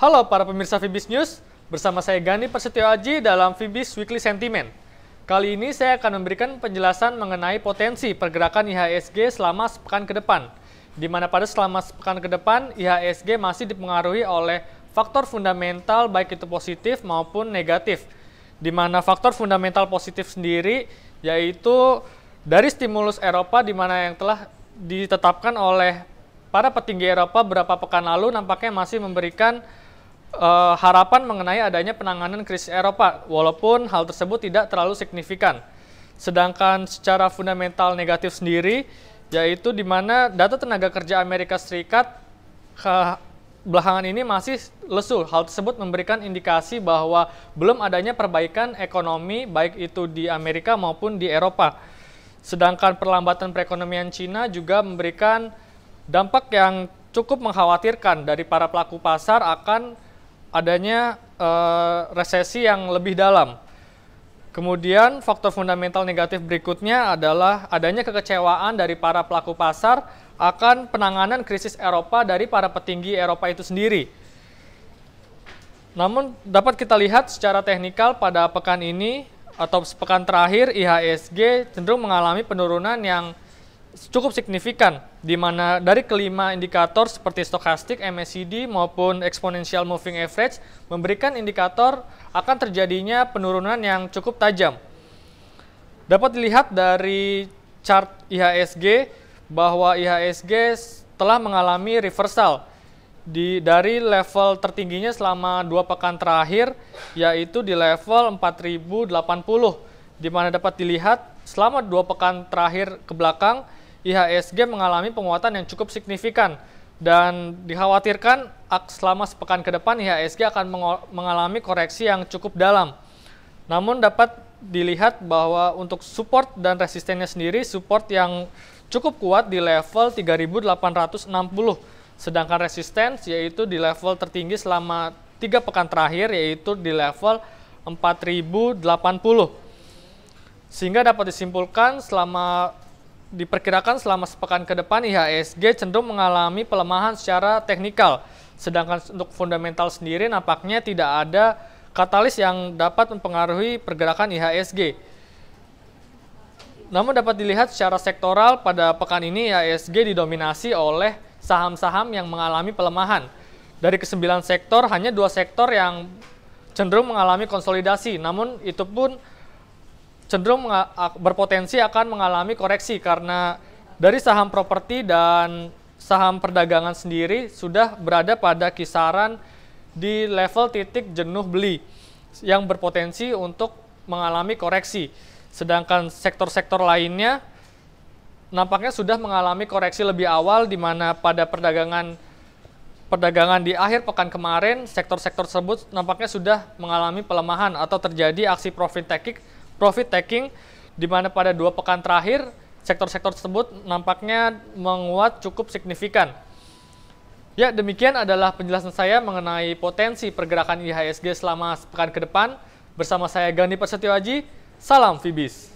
Halo para pemirsa Fibis News, bersama saya Gani Prasetyo Aji dalam Fibis Weekly Sentiment. Kali ini saya akan memberikan penjelasan mengenai potensi pergerakan IHSG selama sepekan ke depan, di mana pada selama sepekan ke depan IHSG masih dipengaruhi oleh faktor fundamental baik itu positif maupun negatif, di mana faktor fundamental positif sendiri yaitu dari stimulus Eropa di mana yang telah ditetapkan oleh para petinggi Eropa beberapa pekan lalu nampaknya masih memberikan harapan mengenai adanya penanganan krisis Eropa, walaupun hal tersebut tidak terlalu signifikan. Sedangkan secara fundamental negatif sendiri, yaitu di mana data tenaga kerja Amerika Serikat belakangan ini masih lesu. Hal tersebut memberikan indikasi bahwa belum adanya perbaikan ekonomi, baik itu di Amerika maupun di Eropa. Sedangkan perlambatan perekonomian Cina juga memberikan dampak yang cukup mengkhawatirkan dari para pelaku pasar akan adanya resesi yang lebih dalam. Kemudian faktor fundamental negatif berikutnya adalah adanya kekecewaan dari para pelaku pasar akan penanganan krisis Eropa dari para petinggi Eropa itu sendiri. Namun dapat kita lihat secara teknikal pada pekan ini atau sepekan terakhir IHSG cenderung mengalami penurunan yang cukup signifikan, di mana dari kelima indikator seperti stokastik, MACD maupun exponential moving average memberikan indikator akan terjadinya penurunan yang cukup tajam. Dapat dilihat dari chart IHSG bahwa IHSG telah mengalami reversal dari level tertingginya selama 2 pekan terakhir, yaitu di level 4080, di mana dapat dilihat selama 2 pekan terakhir ke belakang IHSG mengalami penguatan yang cukup signifikan dan dikhawatirkan selama sepekan ke depan IHSG akan mengalami koreksi yang cukup dalam. Namun dapat dilihat bahwa untuk support dan resistennya sendiri, support yang cukup kuat di level 3860, sedangkan resisten yaitu di level tertinggi selama 3 pekan terakhir yaitu di level 4080. Sehingga dapat disimpulkan diperkirakan selama sepekan ke depan IHSG cenderung mengalami pelemahan secara teknikal. Sedangkan untuk fundamental sendiri nampaknya tidak ada katalis yang dapat mempengaruhi pergerakan IHSG. Namun dapat dilihat secara sektoral pada pekan ini IHSG didominasi oleh saham-saham yang mengalami pelemahan. Dari ke-9 sektor, hanya 2 sektor yang cenderung mengalami konsolidasi, namun itu pun cenderung berpotensi akan mengalami koreksi karena dari saham properti dan saham perdagangan sendiri sudah berada pada kisaran di level titik jenuh beli yang berpotensi untuk mengalami koreksi. Sedangkan sektor-sektor lainnya nampaknya sudah mengalami koreksi lebih awal, di mana pada perdagangan di akhir pekan kemarin sektor-sektor tersebut nampaknya sudah mengalami pelemahan atau terjadi aksi profit taking, di mana pada 2 pekan terakhir sektor-sektor tersebut nampaknya menguat cukup signifikan. Ya, demikian adalah penjelasan saya mengenai potensi pergerakan IHSG selama sepekan ke depan. Bersama saya Gani Prasetyo Aji, salam Fibis.